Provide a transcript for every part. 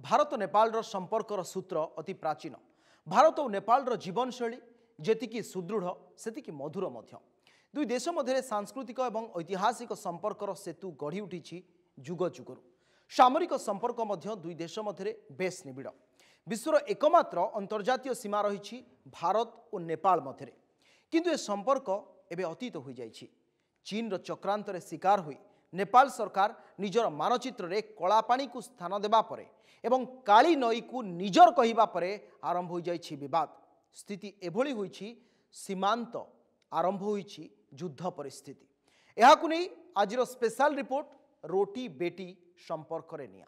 भारत नेपाल संपर्कर सूत्र अति प्राचीन। भारत और नेपाल जीवनशैली जेतिकी सुदृढ़ सेतिकी मधुर मध्य। दुई देश मध्य सांस्कृतिक और ऐतिहासिक संपर्कर सेतु गढ़ी उठी जुग जुगरु। सामरिक संपर्क मध्य दुई देश मध्य बेस निबिड़। विश्वर एकमात्र अंतर्जातीय सीमा रही भारत और नेपाल मध्य, किंतु ए संपर्क एबे अतीत हो जाइछि। चीन चक्रांतर शिकार हुई नेपाल सरकार निजर मानचित्र रे कलापानी को स्थान देबा परे एवं काली नई को निजर कहिबा परे आरंभ हो जाइछि विवाद। स्थिति एभली होइछि सीमांत आरंभ होइछि युद्ध परिस्थिति। एहाकु नै आजिर स्पेशल रिपोर्ट रोटी बेटी संपर्क रे निया।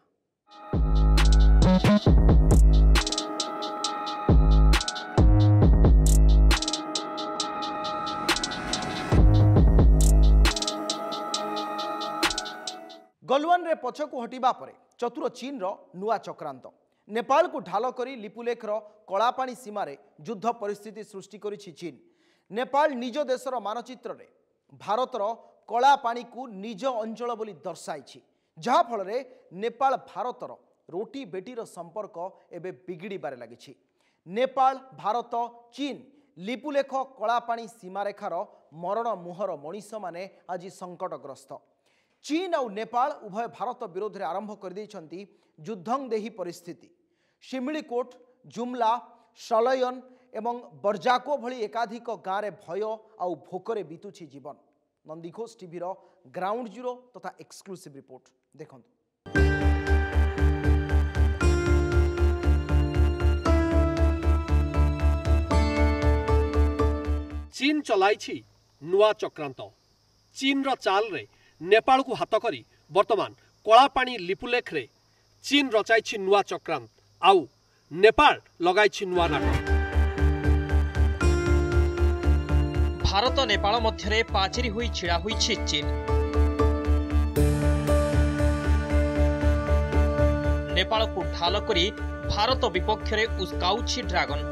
गलवान रे पछकु हटिबा परे चतुर चीन रो नुआ चक्रांत नेपाल को ढाल करी लिपुलेखर कलापानी सीमारे युद्ध परिस्थिति सृष्टि करिछि चीन। नेपाल निज देशर मानचित्र रे भारतर कलापानी को निज अंचल बोली दर्शाइछि, जहा फल रे नेपाल भारतर रोटी बेटीर संपर्क एबे बिगिड़बारे लागिछि। नेपाल भारत चीन लिपुलेख कलापानी सीमारेखार मरण मुहर मनीष माने आज संकटग्रस्त। चीन और नेपाल उभय भारत विरोध में आरंभ कर देइछंती युद्धं देही परिस्थिति। शिमिलीकोट, जुमला, शलयन एवं बरजाको भली एकाधिक गाँव में भय आउ भोकरे बीतुछि जीवन। नंदीघोष टीवी रो ग्राउंड जीरो तथा एक्सक्लूसिव रिपोर्ट देखंतु। चीन चलाइछि नुआ चक्रांत। चीन रो चाल रे नेपाल को हाथ करी वर्तमान कलापानी लिपुलेख रे चीन रचाइछि नुआ चक्रांत आउ नेपाल लगाइछि नुआ नाटक। भारत नेपाल मध्य पाचेरी हुई छिड़ा हुई चीन। नेपाल को ढाल करी भारत विपक्ष रे उस्काउछि ड्रैगन।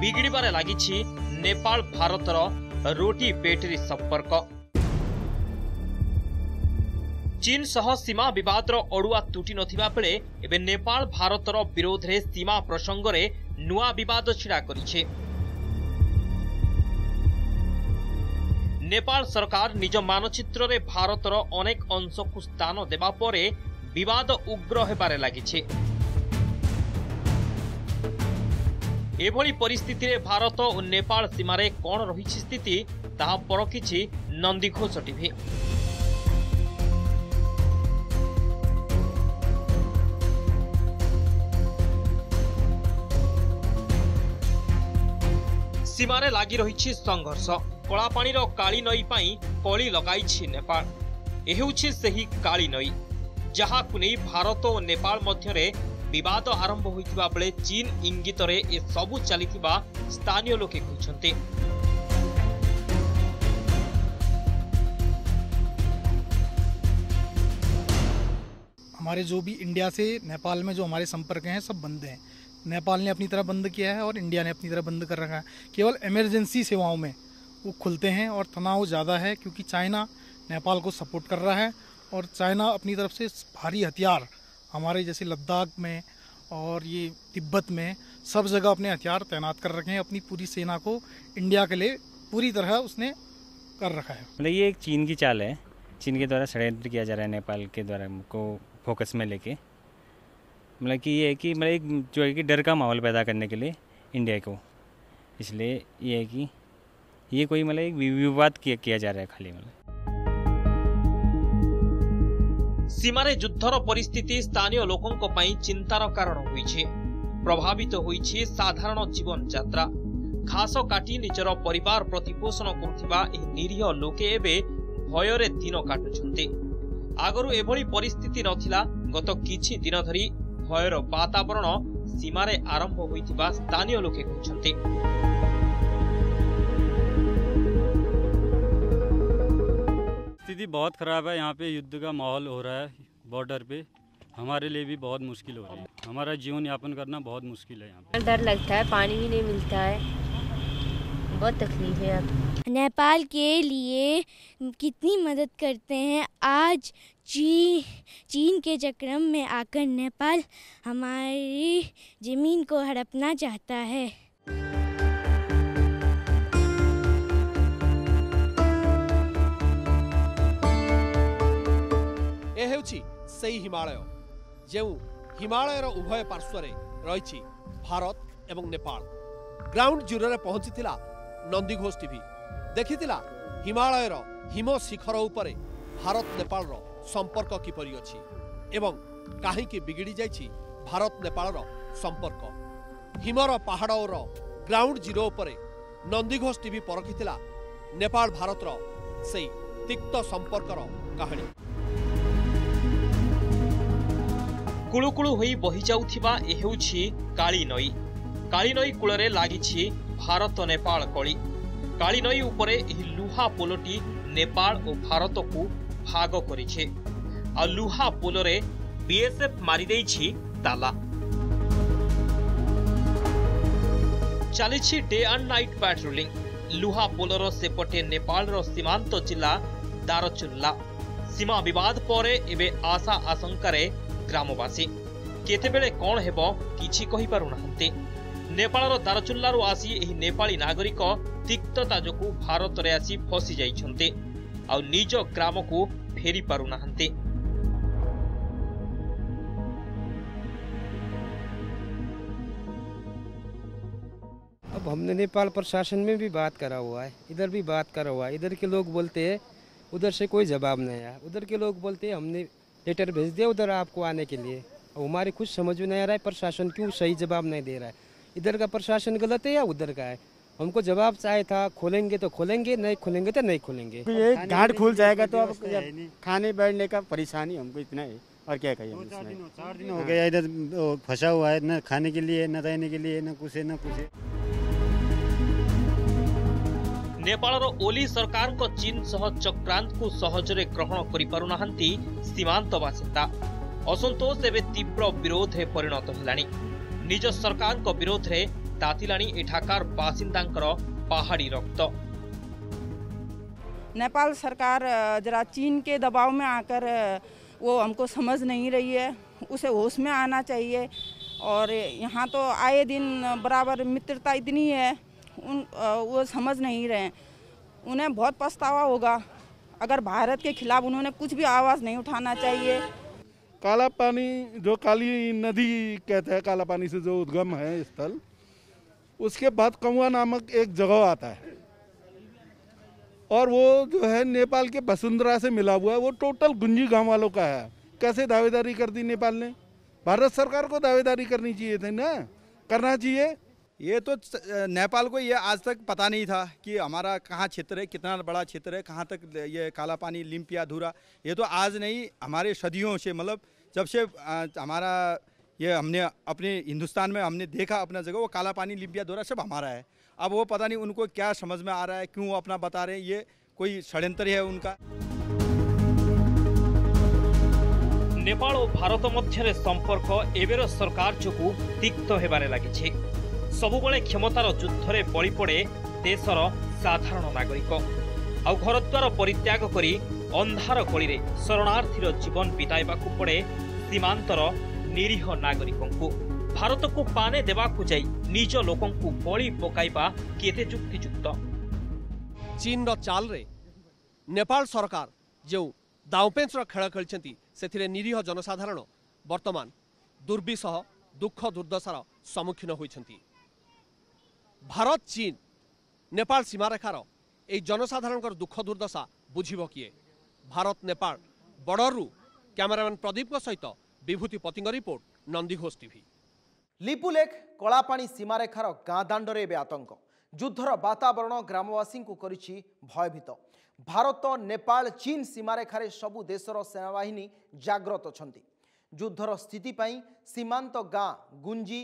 बिगड़बारे लागिछि नेपाल भारतर रोटी बेटरी संपर्क। चीन सह सीमा विवाद अड़ुआ तुटी नथिबा बेले एबे नेपाल भारतर विरोध रे सीमा प्रसंग रे नुआ विवाद छिड़ा करिछे। नेपाल सरकार निज मानचित्र रे भारतर अनेक अंश को स्थान देबा परे विवाद उग्र हेबारे लागिछे। एभली परिस्थिति रे भारत और नेपाल सीमारे कौन रही स्थिति ताहा परखिछि नंदीघोष टीवी। सीमारे लागी रही संघर्ष। कलापानीर काली नई पाई कली लगाइछि नेपाल। एहुछि सेही काली नई जहाकु नै भारत और नेपाल मध्यरे विवाद आरंभ होइतिबा बेले चीन इंगित रे ए सबु चलितिबा स्थानीय लोके कहउछन्ते। हमारे जो भी इंडिया से नेपाल में जो हमारे संपर्क हैं सब बंद हैं। नेपाल ने अपनी तरह बंद किया है और इंडिया ने अपनी तरह बंद कर रखा है। केवल इमरजेंसी सेवाओं में वो खुलते हैं और तनाव ज़्यादा है क्योंकि चाइना नेपाल को सपोर्ट कर रहा है और चाइना अपनी तरफ से भारी हथियार हमारे जैसे लद्दाख में और ये तिब्बत में सब जगह अपने हथियार तैनात कर रखे हैं। अपनी पूरी सेना को इंडिया के लिए पूरी तरह उसने कर रखा है। मतलब ये एक चीन की चाल है। चीन के द्वारा षड्यंत्र किया जा रहा है नेपाल के द्वारा को फोकस में लेके। मतलब कि ये है कि मतलब एक जो है कि डर का माहौल पैदा करने के लिए इंडिया को, इसलिए ये है कि ये कोई मतलब एक विवाद किया जा रहा है खाली। मतलब सीमारे युद्धर परिस्थिति स्थानीय लोकों पई चिंतार कारण होइछे। प्रभावित होइछे साधारण जीवन यात्रा। घास काटी निजर परिवार प्रतिपोषण करुथिबा एही निरीह लोके एबे भयरे दिन काटुछन्ते। आगरु एभली परिस्थिति नथिला। गत किछि दिन धरी भयर वातावरण सीमारे आरंभ होइतिबा स्थानीय लोके कहउछन्ते। स्थिति बहुत खराब है। यहाँ पे युद्ध का माहौल हो रहा है बॉर्डर पे। हमारे लिए भी बहुत मुश्किल हो रही है। हमारा जीवन यापन करना बहुत मुश्किल है। यहाँ पे डर लगता है, पानी भी नहीं मिलता है, बहुत तकलीफ है अब। नेपाल के लिए कितनी मदद करते हैं। आज चीन के चक्कर में आकर नेपाल हमारी ज़मीन को हड़पना चाहता है। ए हेउछि सेही हिमालय जेउ हिमालयर उभय पार्श्व रही भारत एवं नेपाल। ग्राउंड जीरो रे पहुंचीथिला नंदीघोष टीवी देखिथिला हिमालयर हिम शिखर उपरे भारत नेपाल रो संपर्क किपरि अछि एवं काहीकि बिगिड़ी जाइछि भारत नेपाल रो संपर्क। हिमर पहाड़ रो ग्राउंड जीरो उपरे नंदीघोष टीवी परखिथिला नेपाल भारत रो सेही तिक्त संपर्क रो कहानी। कुळुकुळु होई बहि जाउथिबा ए हेउछि काली नई। काली नई कूଳରେ लागिछि भारत नेपाल कଳି। काली नई उपरे एही लुहा पोलोटी नेपाल और भारत को भाग करिछि। आ लुहा पोलोरे बीएसएफ मारी देइछि ताला। चलिछि डे एंड नाइट पैट्रोलिंग। लुहा पोलोर सेपटे नेपाल रो सीमांत जिला दारचुल्ला। सीमा विवाद परे एबे आशा आशंकारे ग्रामवासी केतेबेले कौन हेबो किछि कहि पारु नाहंती। नेपालर दारचुल्लारू आसी एही नेपाली नागरिक तिक्तता जोकु भारत रे आसी फसी जाइछन्ते आ निज ग्राम को फेरी पारु नाहंती। अब हमने नेपाल प्रशासन में भी बात करा हुआ है, इधर भी बात करा हुआ है। इधर के लोग बोलते हैं उधर से कोई जवाब नहीं आया। उधर के लोग बोलते हैं हमने लेटर भेज दिया उधर आपको आने के लिए। हमारे कुछ समझ में नहीं आ रहा है प्रशासन क्यों सही जवाब नहीं दे रहा है। इधर का प्रशासन गलत है या उधर का है। हमको जवाब चाहिए था, खोलेंगे तो खोलेंगे, नहीं खोलेंगे तो नहीं खोलेंगे। ये घाट खुल जाएगा तो अब खाने बैठने का परेशानी हमको इतना है और क्या कहिए। 4 दिन हो गया इधर फंसा हुआ है, न खाने के लिए न रहने के लिए न कुछ न कुछ। नेपाल ओली सरकार को चीन सह चक्रांत को सहजरे ग्रहण करि पारु नाहंती सीमांत बासिंदा। असंतोष एवं तीव्र विरोध हे परिणत हेलानी। निज सरकार को विरोध रे तातिलानी एठाकार बासिंदांकर पहाड़ी रक्त। नेपाल सरकार जरा चीन के दबाव में आकर वो हमको समझ नहीं रही है, उसे होश में आना चाहिए। और यहाँ तो आए दिन बराबर मित्रता इतनी है, वो समझ नहीं रहे। उन्हें बहुत पछतावा होगा अगर भारत के खिलाफ उन्होंने कुछ भी आवाज़ नहीं उठाना चाहिए। काला पानी जो काली नदी कहते हैं, काला पानी से जो उद्गम है स्थल, उसके बाद कौआ नामक एक जगह आता है और वो जो है नेपाल के वसुंधरा से मिला हुआ है। वो टोटल गुंजी गांव वालों का है। कैसे दावेदारी कर दी नेपाल ने? भारत सरकार को दावेदारी करनी चाहिए थी ना, करना चाहिए। ये तो नेपाल को ये आज तक पता नहीं था कि हमारा कहाँ क्षेत्र है, कितना बड़ा क्षेत्र है, कहाँ तक ये काला पानी लिम्पिया धूरा। ये तो आज नहीं, हमारे सदियों से, मतलब जब से हमारा ये हमने अपने हिंदुस्तान में हमने देखा अपना जगह, वो काला पानी लिम्पिया धूरा सब हमारा है। अब वो पता नहीं उनको क्या समझ में आ रहा है, क्यों अपना बता रहे हैं, ये कोई षड्यंत्र है उनका। नेपाल और भारत मध्य संपर्क एबेर सरकार जोगु तिक्त हेबारे लागिछि। सबुबले क्षमतार युद्धरे बळी पड़े देशर साधारण नागरिक। आ घरद्वार परित्याग करी अंधार गली रे शरणार्थीर जीवन बिताइबाकू पड़े सीमांतर निरीह नागरिकंकू। भारत को पाने देबाकू जाई निज लोकंकू बळी पकाइबा केते जुक्तियुक्त। चीन रो चाल रे नेपाल सरकार जो दाउपेंच रो खेल खेलछंती सेथिरे निरीह जनसाधारण वर्तमान दुर्विसह दुख दुर्दशार सम्मुखीन होइछंती। भारत चीन नेपाल सीमारेखार ए जनसाधारण दुख दुर्दशा बुझिब किए? भारत नेपाल बॉर्डर कैमरामैन प्रदीप सहित विभूति पतिंग रिपोर्ट, नंदीघोष टीवी। लिपुलेख कलापाणी सीमारेखार गाँ दांडरे एबे आतंक। युद्धर वातावरण ग्रामवासी को करिछि भयभीत। भारत नेपाल चीन सीमारेखारे सबु देशर सेनाबाहिनी जाग्रत अछंती। युद्धर स्थिति पई सीमांत गाँ गुंजी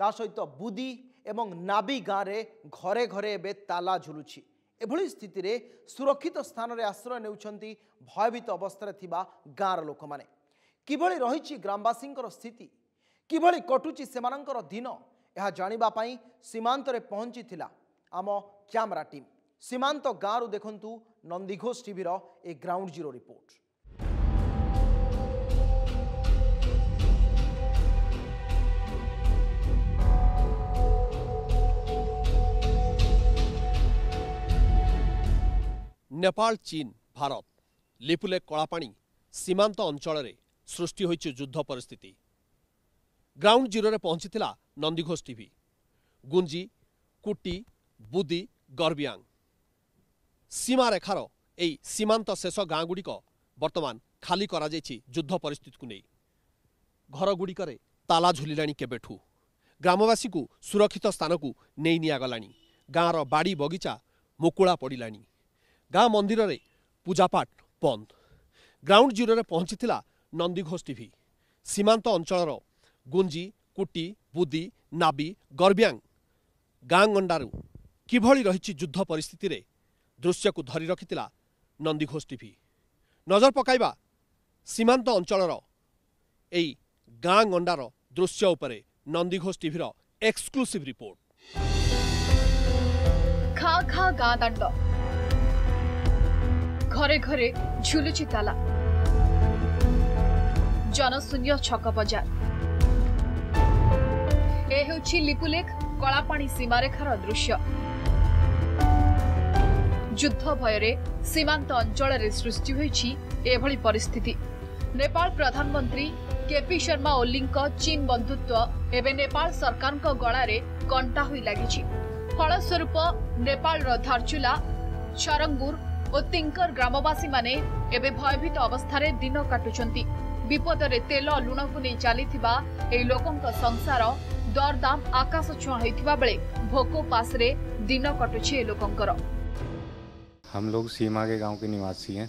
ता सहित बुदी एवं नाबी गाँव में घरे घरे एबे ताला झुलुछि। एभली स्थिति रे सुरक्षित स्थान रे आश्रय नेउछंती भयभीत अवस्था थिबा गाँर लोक माने। किभली रहिछि ग्रामवासींकर स्थिति, किभली कटुछि सेमानंकर दिन, यह जानिबा पई सीमांत रे पहुंची थिला आम कैमरा टीम सीमांत गाँव देखंतु नंदीघोष टीवी ए ग्राउंड जीरो रिपोर्ट। नेपाल चीन भारत लिपुलेख कलापाणी सीमांत अंचल सृष्टि होइछि युद्ध परिस्थिति। ग्राउंड जीरो रे पहुंचीथिला नंदीघोष टीवी। गुंजी कुटी बुदी गरबियांग सीमा रेखार एई सीमांत शेष गाँ गुड़िक वर्तमान खाली करा जाइछि युद्ध परिस्थिति को नहीं। घर गुड़िकरे ताला झुलिलाणी केबेठू। ग्रामवासी को सुरक्षित स्थान को नहीं नियागलाणी। गाँर बाड़ी बगीचा मुकुला पड़िलाणी। गाँ मंदिर रे पूजापाठ बंद। ग्राउंड जीरो रे पहुंचीथिला नंदीघोष टीवी। सीमांत अंचल गुंजी कुटी बुदी नाबी गरबियांग गाँ गंडारू किभଳି रहिछि युद्ध परिस्थिति रे दृश्य को धरी रखिथिला नंदीघोष टीवी। नजर पकाइबा सीमांत अंचल एई गाँ गंडार दृश्य उपरे नंदीघोष टीवी एक्सक्लूसिव रिपोर्ट। खा खा गाँ दांड घरे घरे झुलुची ताला जनशून्य छक बजार ए हेउछि लिपुलेख कलापाणी सीमारेखार दृश्य। युद्ध भୟରେ सीमांत अंचल सृष्टि होइछि एभଳି परिस्थिति। नेपाल प्रधानमंत्री केपी शर्मा ओलीଙ୍କ चीन बंधुत्व एवं नेपाल सरकार गलारे कंटा होई लागिछि। फलस्वरूप नेपाल धारचुला छरंगुर और तिंकर ग्रामवासी माने एबे भयभीत अवस्था दिन काटुछंती। विपदरे तेल लुण को नहीं चलीथिबा एई लोकंक संसार दरदाम आकाश छुआ होइथिबा बेले भोको पासरे दिन कटुछि ए लोकंकर। हम लोग सीमा के गांव के निवासी हैं।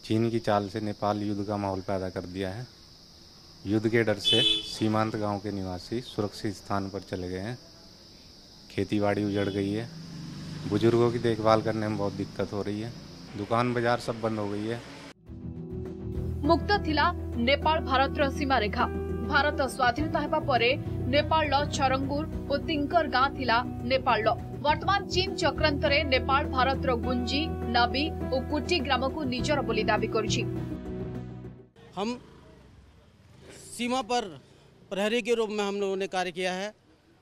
चीन की चाल से नेपाल युद्ध का माहौल पैदा कर दिया है। युद्ध के डर से सीमांत गांव के निवासी सुरक्षित स्थान पर चले गए हैं। खेतीबाड़ी उजड़ गई है। बुजुर्गों की देखभाल करने में बहुत दिक्कत हो रही है। दुकान बाजार सब बंद हो गई है। मुक्त थिला नेपाल भारत सीमा रेखा। भारत स्वाधीनता हेबा परे नेपाल छरंगुर और तिंकर गाँ थिला नेपाल। वर्तमान चीन चक्रांतरे नेपाल भारत गुंजी नाबी और कुटी ग्राम को निजर बोली दाबी करुछि। हम सीमा पर प्रहरी के रूप में हम लोगों ने कार्य किया है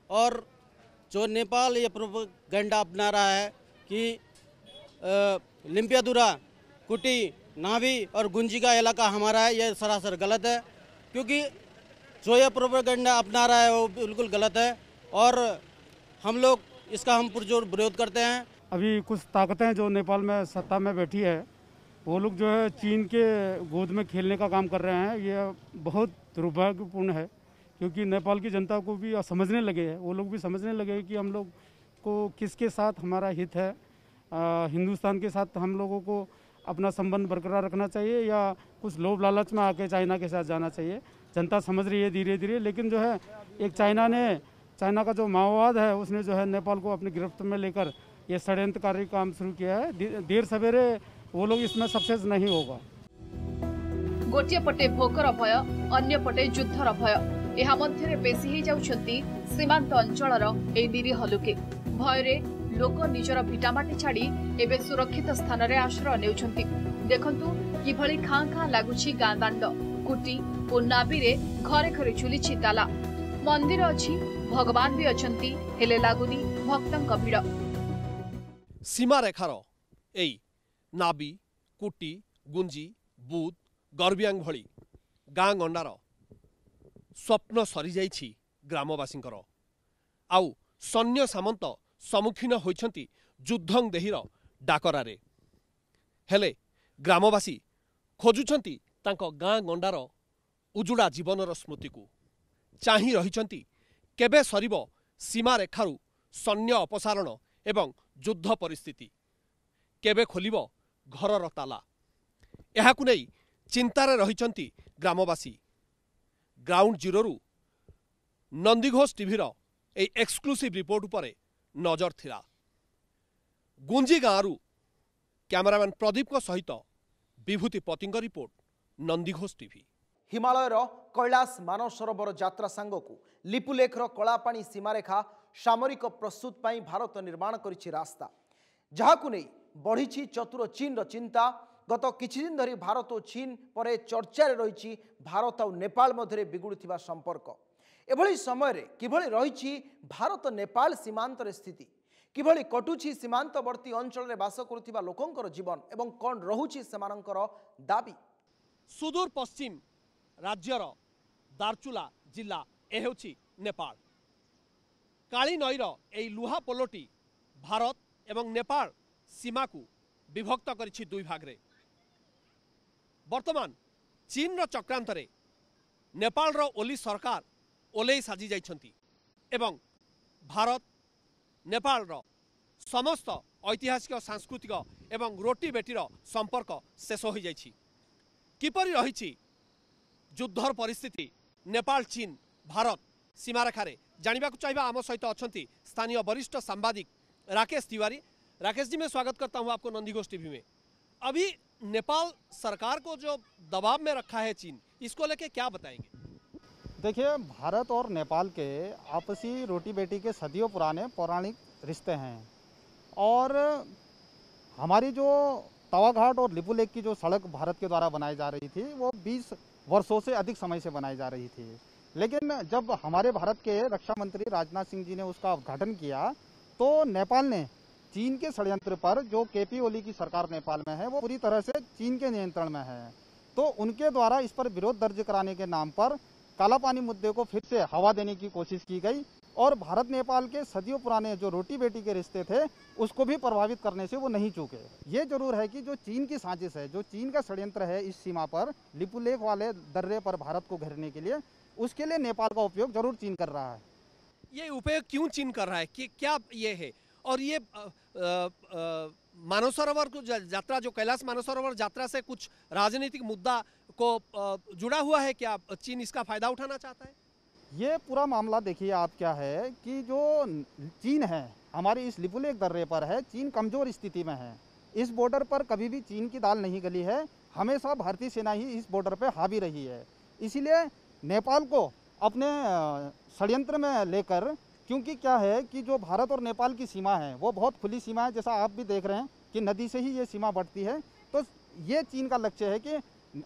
और जो नेपाल ये प्रोपेगेंडा अपना रहा है कि लिम्पियादुरा कुटी नाभी और गुंजी का इलाका हमारा है, ये सरासर गलत है। क्योंकि जो ये प्रोपेगेंडा अपना रहा है वो बिल्कुल गलत है और हम लोग इसका हम पुरजोर विरोध करते हैं। अभी कुछ ताकतें जो नेपाल में सत्ता में बैठी है वो लोग जो है चीन के गोद में खेलने का काम कर रहे हैं। ये बहुत दुर्भाग्यपूर्ण है क्योंकि नेपाल की जनता को भी समझने लगे हैं, वो लोग भी समझने लगे कि हम लोग को किसके साथ हमारा हित है। हिंदुस्तान के साथ हम लोगों को अपना संबंध बरकरार रखना चाहिए या कुछ लोभ लालच में आके चाइना के साथ जाना चाहिए। जनता समझ रही है धीरे धीरे, लेकिन जो है एक चाइना का जो माओवाद है उसने जो है नेपाल को अपनी गिरफ्त में लेकर ये षड्यंत्रकारी काम शुरू किया है। देर सवेरे वो लोग इसमें सक्सेस नहीं होगा। गोटे पटे भोकर भय अन्य पटे युद्धर भय एहा मध्यरे बेसी ही जाउछंती सीमांत अंचलर ए निरीह लोके। भयरे लोक निजर भिटामाटी छाड़ी एबे सुरक्षित स्थान रे आश्रय नेउछंती। देखंतु किभଳି खां खां लागुछि गाँ दांड कुटी और नाबी रे घरे घरे झुलिछि ताला। मंदिर अछि भगवान भी अछंती हेले लागुनी भक्तंक भिड़। सीमा रेखार एई नाबी कुटी गुंजी बुद गरबियांग भली गाँ गंडार स्वप्न सरी जाइछि ग्रामवासींकर। आउ सैन्य सामंत सम्मुखीन होइछंती युद्धं देहीर डाकरारे। हेले ग्रामवासी खोजुछंती तांको गाँ गंडार उजुड़ा जीवनर स्मृति को। चाही रहिछंती केबे सरीब सीमा रेखारू सैन्य अपसारण एवं युद्ध परिस्थिति, केबे खोलिब घरर ताला। एहाकु नै चिंतारे रहिछंती ग्रामवासी। ग्राउंड जीरो नंदीघोष टीवीर ए एक्सक्लूसिव रिपोर्ट उपरे नजर थिला। गुंजी गाँरू कैमरामैन प्रदीप सहित विभूति पतिंग रिपोर्ट नंदीघोष टीवी। हिमालयर कैलाश मानसरोवर यात्रा सांगकू लिपुलेखर कलापाणी सीमारेखा सामरिक प्रस्तुत पाई भारत निर्माण करिछि रास्ता जहाकू नहीं बढ़ी चतुर चीन चिंता। गत किछि दिन धरी भारत और चीन पर चर्चा रही भारत और नेपाल मध्य बिगुड़ुथिबा संपर्क। एभली समय रे किभली रही भारत नेपाल सीमांत स्थिति, किभली कटुछि सीमांतवर्ती अंचल रे बास करुथिबा लोकंकर जीवन एवं कौन रहुछि सेमानंकर दाबी। सुदूर पश्चिम राज्यर दार्चुला जिला ए हेउछि नेपाल। काली नईर एई लुहा पोलोटी भारत एवं नेपाल सीमा को विभक्त करिछि दुई भाग रे। वर्तमान चीन रो चक्रांत रे नेपाल रो ओली सरकार ओलेई साजी जाइछंती एवं भारत नेपाल रो समस्त ऐतिहासिक सांस्कृतिक एवं रोटी बेटीर संपर्क शेष हो जाइछि। किपरि रहिछि युद्धर परिस्थिति नेपाल चीन भारत सीमारेखा रे जानिबाकु चाहिबा आम सहित अछंती स्थानीय वरिष्ठ सांबादिक राकेश तिवारी। राकेश जी, मैं स्वागत करता हूं आपको नंदीघोष टीवी में। अभी नेपाल सरकार को जो दबाव में रखा है चीन, इसको लेके क्या बताएंगे? देखिए, भारत और नेपाल के आपसी रोटी बेटी के सदियों पुराने पौराणिक रिश्ते हैं और हमारी जो तवाघाट और लिपुलेख की जो सड़क भारत के द्वारा बनाई जा रही थी वो 20 वर्षों से अधिक समय से बनाई जा रही थी। लेकिन जब हमारे भारत के रक्षा मंत्री राजनाथ सिंह जी ने उसका उद्घाटन किया तो नेपाल ने चीन के षड्यंत्र पर, जो केपी ओली की सरकार नेपाल में है वो पूरी तरह से चीन के नियंत्रण में है, तो उनके द्वारा इस पर विरोध दर्ज कराने के नाम पर कालापानी मुद्दे को फिर से हवा देने की कोशिश की गई और भारत नेपाल के सदियों पुराने जो रोटी बेटी के रिश्ते थे उसको भी प्रभावित करने से वो नहीं चूके। ये जरूर है कि जो चीन की साजिश है, जो चीन का षड्यंत्र है इस सीमा पर लिपुलेख वाले दर्रे पर भारत को घेरने के लिए, उसके लिए नेपाल का उपयोग जरूर चीन कर रहा है। ये उपयोग क्यों चीन कर रहा है, कि क्या ये है? और ये मानसरोवर को यात्रा, जो कैलाश मानसरोवर यात्रा से कुछ राजनीतिक मुद्दा को जुड़ा हुआ है क्या? चीन इसका फायदा उठाना चाहता है? ये पूरा मामला देखिए आप क्या है कि जो चीन है हमारी इस लिपुलेख दर्रे पर है, चीन कमजोर स्थिति में है। इस बॉर्डर पर कभी भी चीन की दाल नहीं गली है, हमेशा भारतीय सेना ही इस बॉर्डर पर हावी रही है। इसीलिए नेपाल को अपने षड्यंत्र में लेकर, क्योंकि क्या है कि जो भारत और नेपाल की सीमा है वो बहुत खुली सीमा है, जैसा आप भी देख रहे हैं कि नदी से ही ये सीमा बढ़ती है, तो ये चीन का लक्ष्य है कि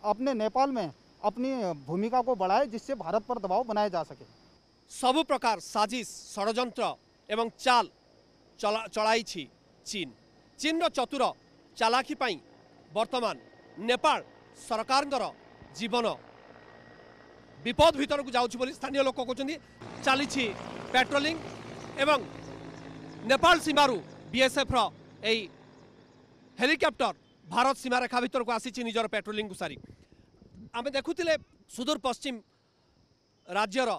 अपने नेपाल में अपनी भूमिका को बढ़ाए जिससे भारत पर दबाव बनाया जा सके। सब प्रकार साजिश षड्यंत्र एवं चाल चलाई चीन। चीन रो चतुर चालाकी पाई वर्तमान नेपाल सरकार जीवन विपद भीतर को जाउछि बोली स्थानीय लोक कहउछन्ती। चली पेट्रोलिंग एवं नेपाल सीमारू बीएसएफ रो एई हेलिकॉप्टर भारत सीमा रेखा भीतर को आसी निजर पेट्रोलिंग को सारी। आमे देखुतिले सुदूर पश्चिम राज्यर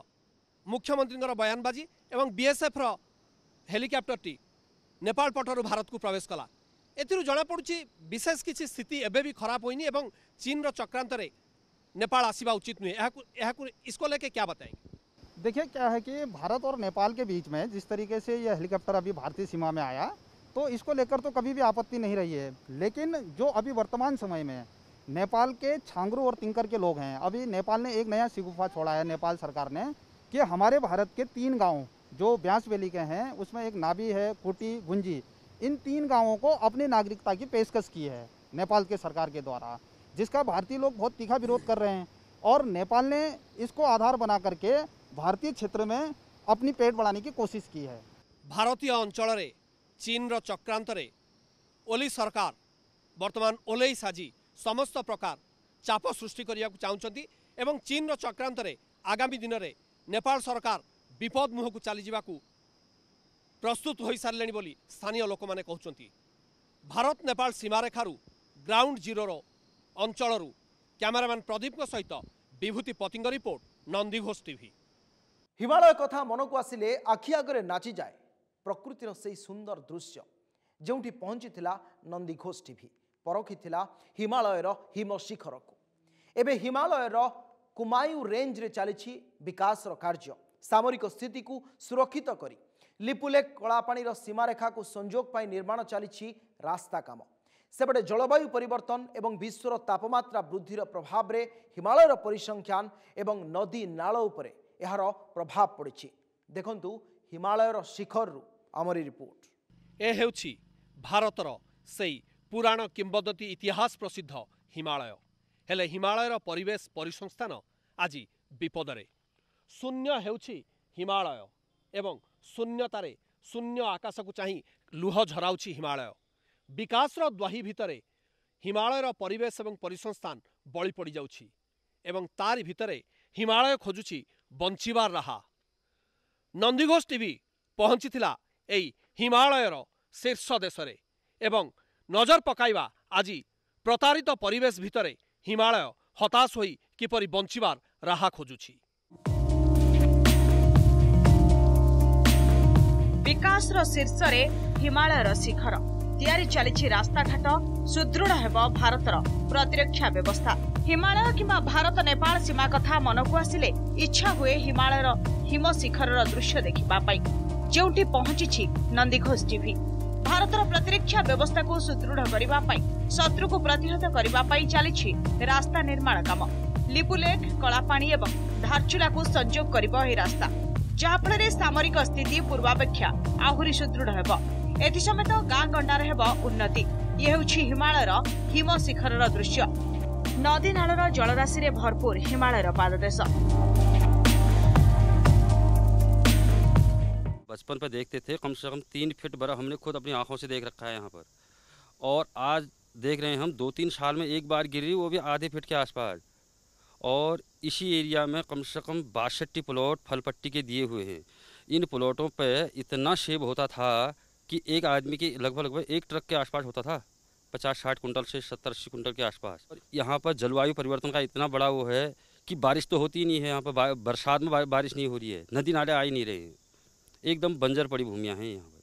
मुख्यमंत्री बयानबाजी एवं बीएसएफ रो हेलिकॉप्टर टी नेपाल पटरु भारत को प्रवेश कला। एथिरु जणा पडुछि विशेष किछि स्थिति एबे भी खराब होइनी एवं चीन रो चक्रांत रे नेपाल आसीबा उचित नुहे। इसको लेके क्या बताएंगे? देखिए, क्या है कि भारत और नेपाल के बीच में जिस तरीके से यह हेलीकॉप्टर अभी भारतीय सीमा में आया तो इसको लेकर तो कभी भी आपत्ति नहीं रही है। लेकिन जो अभी वर्तमान समय में नेपाल के छांगरू और तिंकर के लोग हैं, अभी नेपाल ने एक नया सिगुफा छोड़ा है नेपाल सरकार ने कि हमारे भारत के 3 गाँव जो ब्यास वैली के हैं उसमें एक नाभी है, कुटी, गुंजी, इन 3 गाँवों को अपनी नागरिकता की पेशकश की है नेपाल के सरकार के द्वारा, जिसका भारतीय लोग बहुत तीखा विरोध कर रहे हैं। और नेपाल ने इसको आधार बना करके भारतीय क्षेत्र में अपनी पेट बढ़ाने की कोशिश की है। भारतीय अंचल रे चीन रो चक्रांत रे ओली सरकार वर्तमान ओलेई साजी समस्त प्रकार चाप सृष्टि करिया को चाहुचंती एवं चीन रो चक्रांत रे आगामी दिन रे नेपाल सरकार विपद मुह को चली जावाकू प्रस्तुत हो सारे बोली स्थानीय लोक माने कहउचंती। भारत नेपाल सीमारेखारू ग्राउंड जीरो रो अंचलरू कैमरामैन प्रदीप सहित विभूति पतिंग रिपोर्ट, नंदीघोष टीवी। हिमालय कथा मन को आसिले आखि आगे नाची जाए प्रकृतिर से सुंदर दृश्य जोठी पहुंची नंदीघोष टीवी परखी हिमालयर हिम शिखर को। एबे हिमालयर कुमायूं रेंज रे चली विकास कार्य सामरिक स्थिति को सुरक्षित करी लिपुलेख कलापाणीर सीमारेखा को संजोग पाई निर्माण चली रास्ता काम। सेपटे जलवायु परिवर्तन एवं विश्वर तापमात्रा वृद्धिर प्रभाव रे हिमालयर परिसंख्यान एवं नदी नाल उपरे यार प्रभाव पड़ी। देखंतु हिमालयर शिखर रु आमरी रिपोर्ट। ए हेउछि भारतर सेई पुराण किंबदंती इतिहास प्रसिद्ध हिमालय। हेले हिमालयर परिवेश परिसंस्थान आज विपदरे। शून्य हेउछि हिमालय एवं शून्यतारे शून्य आकाश को चाही लुह झराउछि हिमालय। विकासर द्वाही भितरे हिमालयर परिवेश एवं परिसंस्थान बळी पड़ी जाउछि एवं तारि भितरे हिमालय खोजुछि बंचिबार राहा। नंदीघोष टीवी पहुंचीथिला एई हिमालयर शीर्ष देशरे एवं नजर पकाइबा आज प्रतारित परिवेश भितरे हिमालय हताश होई किपरि बंचिबार राहा खोजुछि। विकासर शीर्षरे हिमालयर शिखर तैयारी चली रास्ताघाट सुदृढ़ हेब भारतर प्रतिरक्षा व्यवस्था। हिमालय किंबा भारत नेपाल सीमा कथा मनकु आसिले इच्छा हुए हिमालयर हिम शिखर दृश्य देखिबा पाई जेउठी पहुंची नंदीघोष टीवी। भारतर प्रतिरक्षा व्यवस्था को सुदृढ़ करबा पाई शत्रु को प्रतिहत करबा पाई चली रास्ता निर्माण काम। लिपुलेख कलापाणी एवं धारचुला को संजोग करिबो एही रास्ता जहाँफल सामरिक स्थिति पूर्वापेक्षा आहुरी सुदृढ़ हेब। एथि समेत गाँ गंडार हेब उन्नति। ये हेउछि हिमालयर हिम शिखर दृश्य। नदी नालर जलराशि रे भरपूर हिमालयर पाददेश। बचपन पर देखते थे, कम से कम 3 फीट बड़ा हमने खुद अपनी आंखों से देख रखा है यहाँ पर, और आज देख रहे हैं हम 2-3 साल में एक बार गिरी, वो भी आधे फीट के आसपास। और इसी एरिया में कम से कम 62 प्लॉट फल पट्टी के दिए हुए हैं। इन प्लॉटों पे इतना सेब होता था कि एक आदमी की लगभग 1 ट्रक के आसपास होता था, 50-60 कुंटल से 70-80 कुंटल के आसपास। और यहाँ पर जलवायु परिवर्तन का इतना बड़ा वो है कि बारिश तो होती ही नहीं है। यहाँ पर बरसात में बारिश नहीं हो रही है, नदी नाले आ ही नहीं रहे हैं, एकदम बंजर पड़ी भूमियाँ हैं यहाँ पर।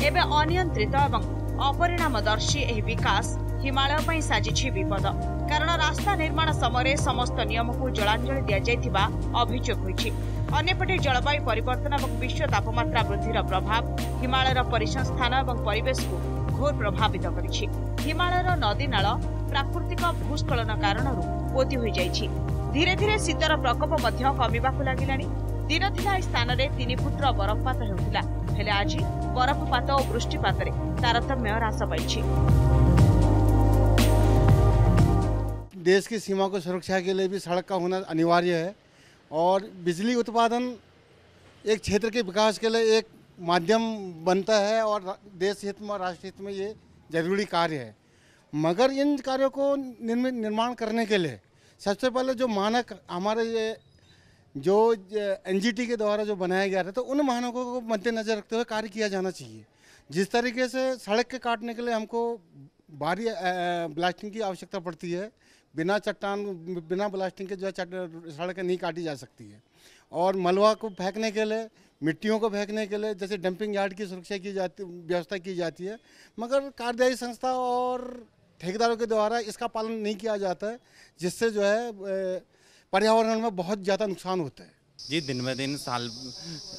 एबे अनियंत्रित एवं अपरिणामदर्शी एही विकास हिमालय पई साजिछि विपद। कारण रास्ता निर्माण समय समस्त नियम को जलांजलि दिया जायतिबा अभियोग होइछि। अन्यपटे जलवायु परिवर्तन और विश्व तापमात्रा वृद्धिर प्रभाव हिमालयर परिसंस्थान और परिवेश को घोर प्रभावित करिछि। हिमालयर नदी नाल प्राकृतिक भूस्खलन कारणरू पोती होई जाइछि। धीरे धीरे शीतर प्रकोप मध्य कमिबाकु लागिलानि। दिन थिला एई स्थान रे 3 फुटर बरफपात हेउथिला, हेले आज बरफपात और वृष्टिपात रे तारतम्य ह्रास पाइछि। देश की सीमा को सुरक्षा के लिए भी सड़क का होना अनिवार्य है, और बिजली उत्पादन एक क्षेत्र के विकास के लिए एक माध्यम बनता है, और देश हित में राष्ट्र हित में ये जरूरी कार्य है। मगर इन कार्यों को निर्माण करने के लिए सबसे पहले जो मानक हमारे ये जो एनजीटी के द्वारा जो बनाया गया था, तो उन मानकों को मद्देनजर रखते हुए कार्य किया जाना चाहिए। जिस तरीके से सड़क के काटने के लिए हमको भारी ब्लास्टिंग की आवश्यकता पड़ती है, बिना चट्टान बिना ब्लास्टिंग के जो है सड़कें नहीं काटी जा सकती है। और मलबा को फेंकने के लिए, मिट्टियों को फेंकने के लिए जैसे डंपिंग यार्ड की सुरक्षा की जाती, व्यवस्था की जाती है, मगर कार्यदायी संस्था और ठेकेदारों के द्वारा इसका पालन नहीं किया जाता है, जिससे जो है पर्यावरण में बहुत ज़्यादा नुकसान होता है। जी, दिन ब दिन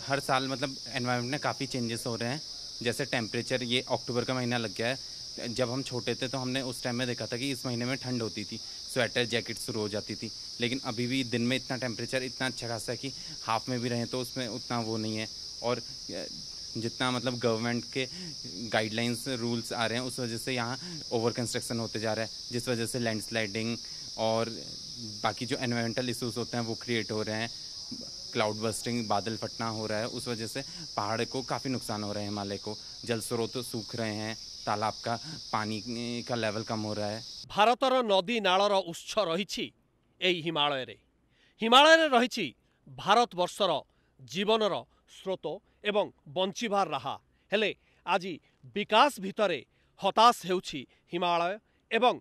हर साल मतलब एनवायरनमेंट में काफ़ी चेंजेस हो रहे हैं। जैसे टेम्परेचर, ये अक्टूबर का महीना लग गया है। जब हम छोटे थे तो हमने उस टाइम में देखा था कि इस महीने में ठंड होती थी, स्वेटर जैकेट शुरू हो जाती थी। लेकिन अभी भी दिन में इतना टेम्परेचर इतना अच्छा खासा है कि हाफ में भी रहें तो उसमें उतना वो नहीं है। और जितना मतलब गवर्नमेंट के गाइडलाइंस रूल्स आ रहे हैं, उस वजह से यहाँ ओवर कंस्ट्रक्शन होते जा रहा है, जिस वजह से लैंडस्लाइडिंग और बाकी जो एनवायरमेंटल इशूज़ होते हैं वो क्रिएट हो रहे हैं। क्लाउड बस्टिंग, बादल फटना हो रहा है, उस वजह से पहाड़ को काफ़ी नुकसान हो रहे हैं। हिमालय को जल स्रोत सूख रहे हैं, तालाब का पानी का लेवल कम हो रहा है। भारतर नदी नालर उत्स रही हिमालय रे। हिमालय रे रही भारत वर्षर जीवनर स्रोत एवं बंचिबार राहा। हेले आज विकास भितरे हताश हेउछि हिमालय एवं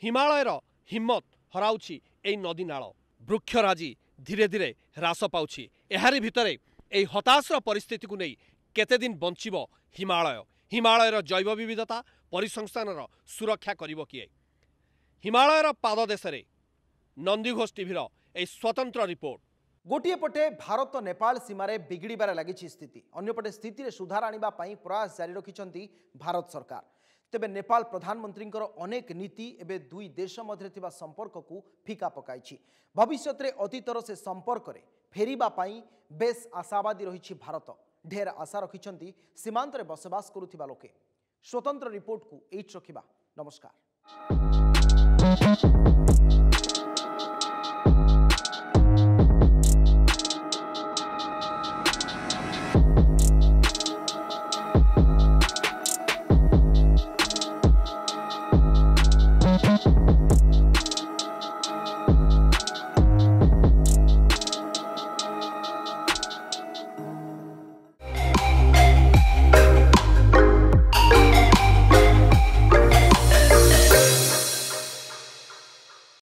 हिमालयर हिम्मत हराउछि एई नदी नाल। वृक्षराजी धीरे धीरे ह्रास पाउछि। एहारी भितरे एई हताशर परिस्थिति को नहीं केते दिन बंचिबो हिमालय? हिमालयर जैव विविधता परिसंस्थानर सुरक्षा करिबो किए? हिमालयर पाददेश रे नंदीघोष टीवीर ए स्वतंत्र रिपोर्ट। गोटे पटे भारत नेपाल सीमार बिगिड़बार लगी स्थिति अंपटे स्थिति सुधार आने प्रयास जारी रखिंट भारत सरकार। तेबे नेपाल प्रधानमंत्री अनेक नीति एवं दुई देश मध्य संपर्क को फिका पकाई। भविष्य में अतीतर से संपर्क में फेरिबा बेस आशावादी रही भारत। ढेर आशा रखिंट सीमांत में बसवास करुवा लोके। स्वतंत्र रिपोर्ट को एच रखिबा। नमस्कार।